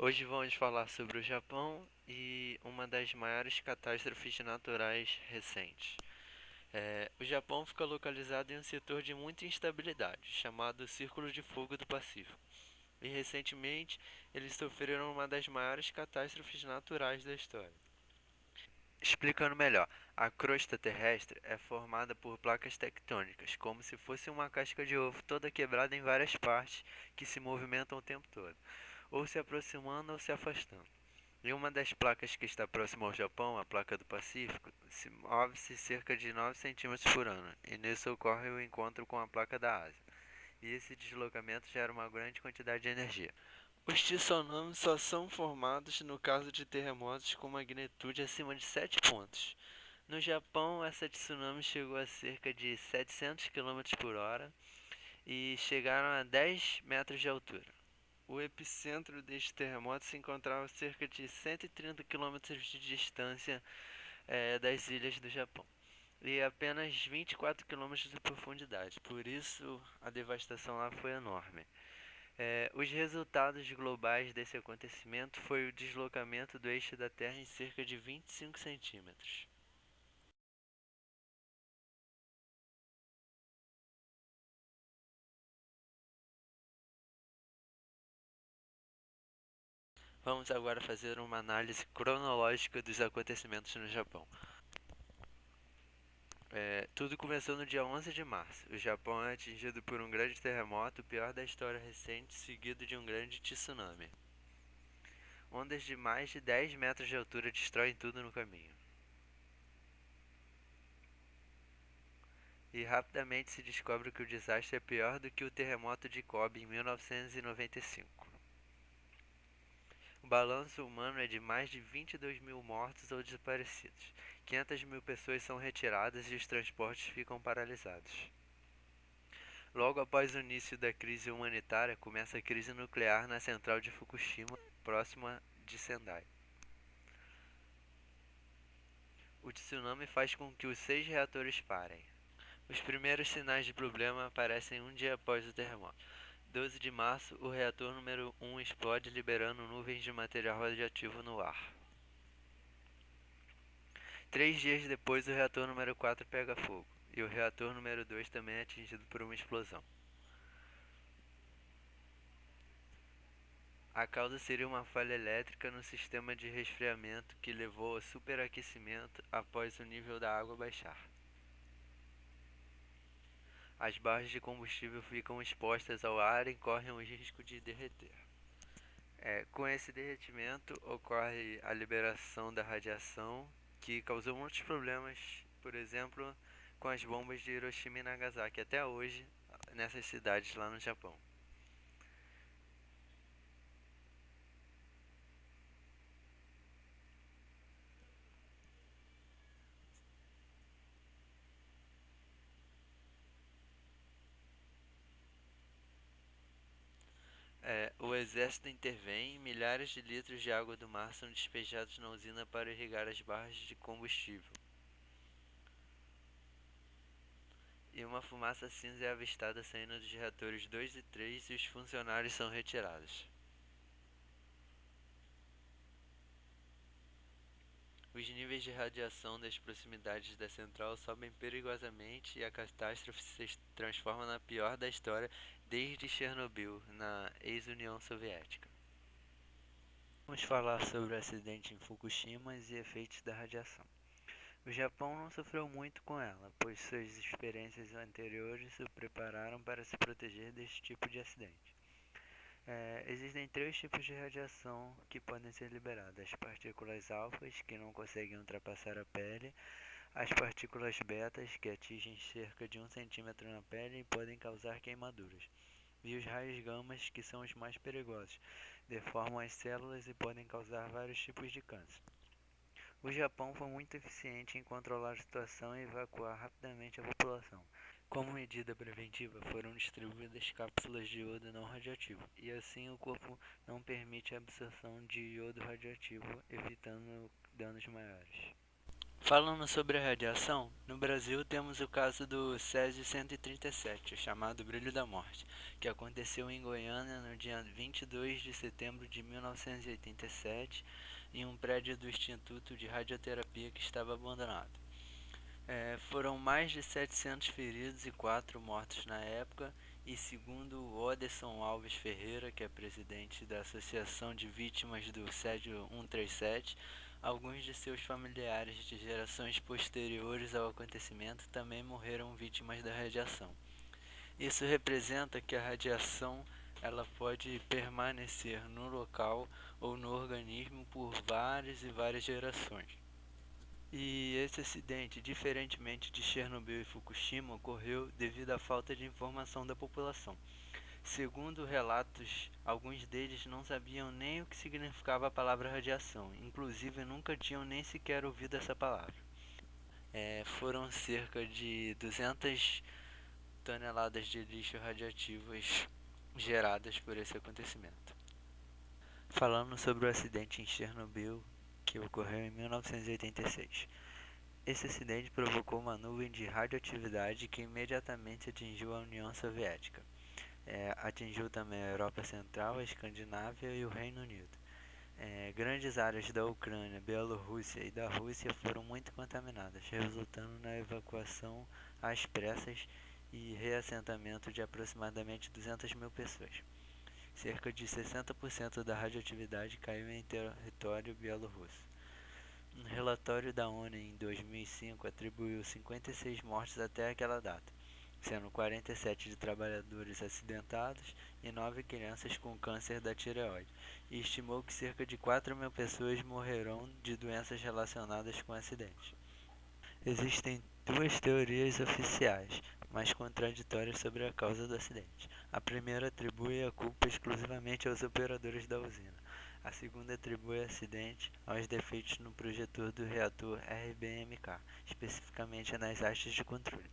Hoje vamos falar sobre o Japão e uma das maiores catástrofes naturais recentes. O Japão fica localizado em um setor de muita instabilidade, chamado Círculo de Fogo do Pacífico. E recentemente eles sofreram uma das maiores catástrofes naturais da história. Explicando melhor, a crosta terrestre é formada por placas tectônicas, como se fosse uma casca de ovo toda quebrada em várias partes que se movimentam o tempo todo, ou se aproximando ou se afastando. E uma das placas que está próxima ao Japão, a placa do Pacífico, se move-se cerca de 9 centímetros por ano, e nisso ocorre o encontro com a placa da Ásia. E esse deslocamento gera uma grande quantidade de energia. Os tsunamis só são formados no caso de terremotos com magnitude acima de 7 pontos. No Japão, essa tsunami chegou a cerca de 700 km por hora e chegaram a 10 metros de altura. O epicentro deste terremoto se encontrava a cerca de 130 quilômetros de distância das ilhas do Japão e apenas 24 quilômetros de profundidade, por isso a devastação lá foi enorme. Os resultados globais desse acontecimento foi o deslocamento do eixo da Terra em cerca de 25 centímetros. Vamos agora fazer uma análise cronológica dos acontecimentos no Japão. Tudo começou no dia 11 de março. O Japão é atingido por um grande terremoto, o pior da história recente, seguido de um grande tsunami. Ondas de mais de 10 metros de altura destroem tudo no caminho. E rapidamente se descobre que o desastre é pior do que o terremoto de Kobe em 1995. O balanço humano é de mais de 22 mil mortos ou desaparecidos. 500 mil pessoas são retiradas e os transportes ficam paralisados. Logo após o início da crise humanitária, começa a crise nuclear na central de Fukushima, próxima de Sendai. O tsunami faz com que os 6 reatores parem. Os primeiros sinais de problema aparecem um dia após o terremoto. 12 de março, o reator número 1 explode, liberando nuvens de material radioativo no ar. 3 dias depois, o reator número 4 pega fogo, e o reator número 2 também é atingido por uma explosão. A causa seria uma falha elétrica no sistema de resfriamento que levou ao superaquecimento após o nível da água baixar. As barras de combustível ficam expostas ao ar e correm o risco de derreter. Com esse derretimento ocorre a liberação da radiação, que causou muitos problemas, por exemplo, com as bombas de Hiroshima e Nagasaki até hoje nessas cidades lá no Japão. O exército intervém e milhares de litros de água do mar são despejados na usina para irrigar as barras de combustível. E uma fumaça cinza é avistada saindo dos reatores 2 e 3 e os funcionários são retirados. Os níveis de radiação das proximidades da central sobem perigosamente e a catástrofe se transforma na pior da história desde Chernobyl, na ex-União Soviética. Vamos falar sobre o acidente em Fukushima e efeitos da radiação. O Japão não sofreu muito com ela, pois suas experiências anteriores o prepararam para se proteger desse tipo de acidente. Existem 3 tipos de radiação que podem ser liberadas: as partículas alfas, que não conseguem ultrapassar a pele, as partículas betas, que atingem cerca de 1 centímetro na pele e podem causar queimaduras, e os raios gamas, que são os mais perigosos, deformam as células e podem causar vários tipos de câncer. O Japão foi muito eficiente em controlar a situação e evacuar rapidamente a população. Como medida preventiva, foram distribuídas cápsulas de iodo não radioativo, e assim o corpo não permite a absorção de iodo radioativo, evitando danos maiores. Falando sobre a radiação, no Brasil temos o caso do Césio-137, o chamado Brilho da Morte, que aconteceu em Goiânia no dia 22 de setembro de 1987, em um prédio do Instituto de Radioterapia que estava abandonado. Foram mais de 700 feridos e 4 mortos na época, e segundo o Oderson Alves Ferreira, que é presidente da Associação de Vítimas do Césio 137, alguns de seus familiares de gerações posteriores ao acontecimento também morreram vítimas da radiação. Isso representa que a radiação ela pode permanecer no local ou no organismo por várias e várias gerações. E esse acidente, diferentemente de Chernobyl e Fukushima, ocorreu devido à falta de informação da população. Segundo relatos, alguns deles não sabiam nem o que significava a palavra radiação, inclusive nunca tinham nem sequer ouvido essa palavra. Foram cerca de 200 toneladas de lixo radioativos geradas por esse acontecimento. Falando sobre o acidente em Chernobyl, que ocorreu em 1986. Esse acidente provocou uma nuvem de radioatividade que imediatamente atingiu a União Soviética. Atingiu também a Europa Central, a Escandinávia e o Reino Unido. Grandes áreas da Ucrânia, Bielorrússia e da Rússia foram muito contaminadas, resultando na evacuação às pressas e reassentamento de aproximadamente 200 mil pessoas. Cerca de 60% da radioatividade caiu em território bielorrusso. Um relatório da ONU em 2005 atribuiu 56 mortes até aquela data, sendo 47 de trabalhadores acidentados e 9 crianças com câncer da tireoide, e estimou que cerca de 4 mil pessoas morrerão de doenças relacionadas com o acidente. Existem duas teorias oficiais, mas contraditórias sobre a causa do acidente. A primeira atribui a culpa exclusivamente aos operadores da usina. A segunda atribui o acidente aos defeitos no projetor do reator RBMK, especificamente nas hastes de controle.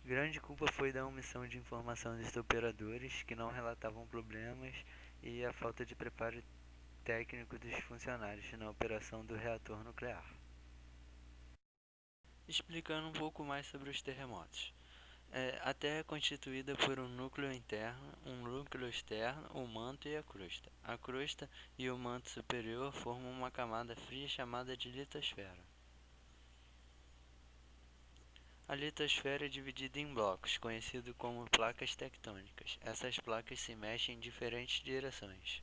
Grande culpa foi da omissão de informação dos operadores, que não relatavam problemas, e a falta de preparo técnico dos funcionários na operação do reator nuclear. Explicando um pouco mais sobre os terremotos. A Terra é constituída por um núcleo interno, um núcleo externo, o manto e a crosta. A crosta e o manto superior formam uma camada fria chamada de litosfera. A litosfera é dividida em blocos, conhecido como placas tectônicas. Essas placas se mexem em diferentes direções.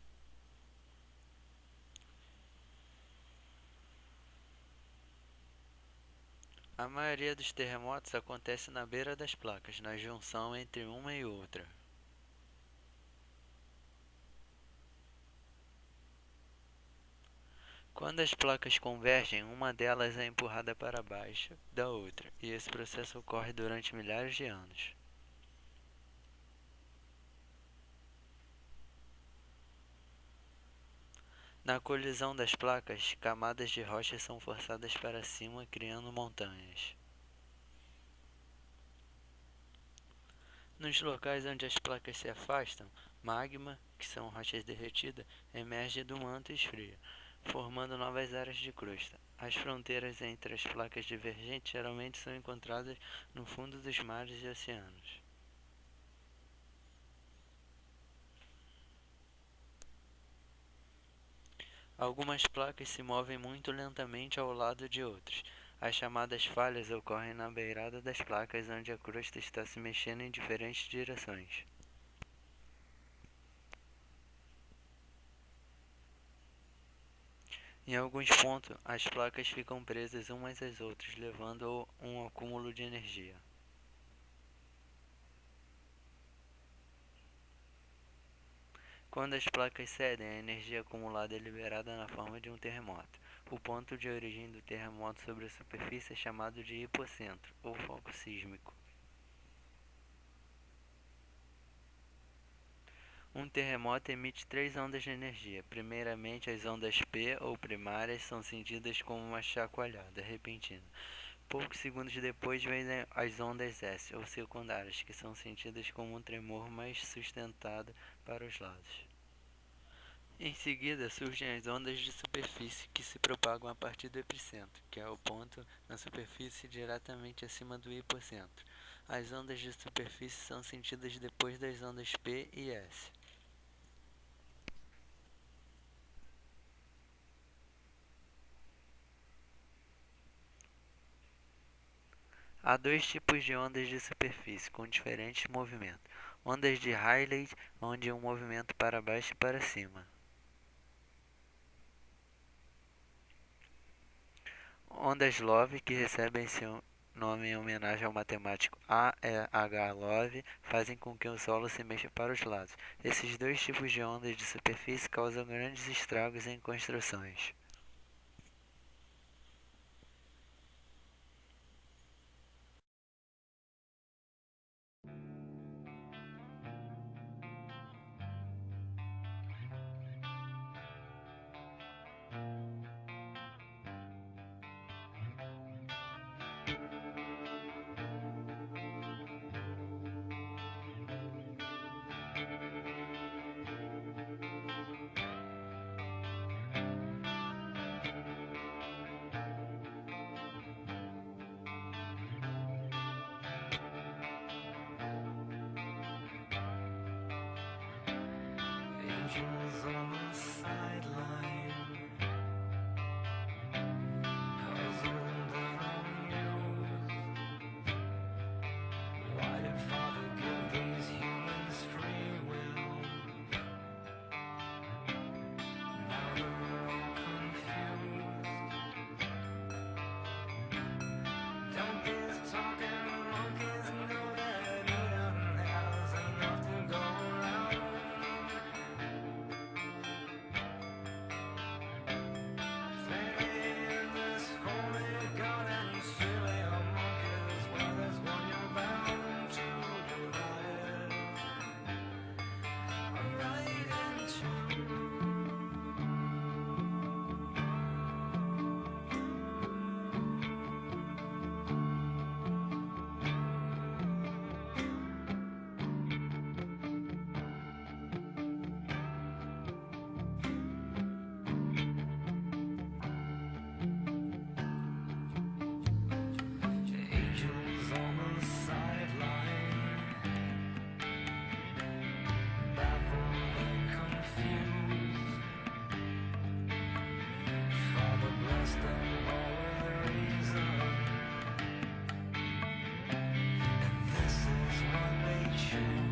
A maioria dos terremotos acontece na beira das placas, na junção entre uma e outra. Quando as placas convergem, uma delas é empurrada para baixo da outra, e esse processo ocorre durante milhares de anos. Na colisão das placas, camadas de rocha são forçadas para cima, criando montanhas. Nos locais onde as placas se afastam, magma, que são rochas derretidas, emerge do manto e esfria, formando novas áreas de crosta. As fronteiras entre as placas divergentes geralmente são encontradas no fundo dos mares e oceanos. Algumas placas se movem muito lentamente ao lado de outras. As chamadas falhas ocorrem na beirada das placas, onde a crosta está se mexendo em diferentes direções. Em alguns pontos, as placas ficam presas umas às outras, levando a um acúmulo de energia. Quando as placas cedem, a energia acumulada é liberada na forma de um terremoto. O ponto de origem do terremoto sobre a superfície é chamado de hipocentro, ou foco sísmico. Um terremoto emite três ondas de energia. Primeiramente, as ondas P, ou primárias, são sentidas como uma chacoalhada repentina. Poucos segundos depois vêm as ondas S, ou secundárias, que são sentidas como um tremor mais sustentado para os lados. Em seguida, surgem as ondas de superfície que se propagam a partir do epicentro, que é o ponto na superfície diretamente acima do hipocentro. As ondas de superfície são sentidas depois das ondas P e S. Há dois tipos de ondas de superfície com diferentes movimentos. Ondas de Rayleigh, onde um movimento para baixo e para cima. Ondas Love, que recebem seu nome em homenagem ao matemático A. E. H. Love, fazem com que o solo se mexa para os lados. Esses dois tipos de ondas de superfície causam grandes estragos em construções. Angels on the sideline, puzzled and amused. Why did Father give these humans free will? Now they're all confused. Don't these talking monkeys know that Eden has enough to go around? Angels on the sideline, baffled and confused. Father bless them all with reason, and this is what they choose.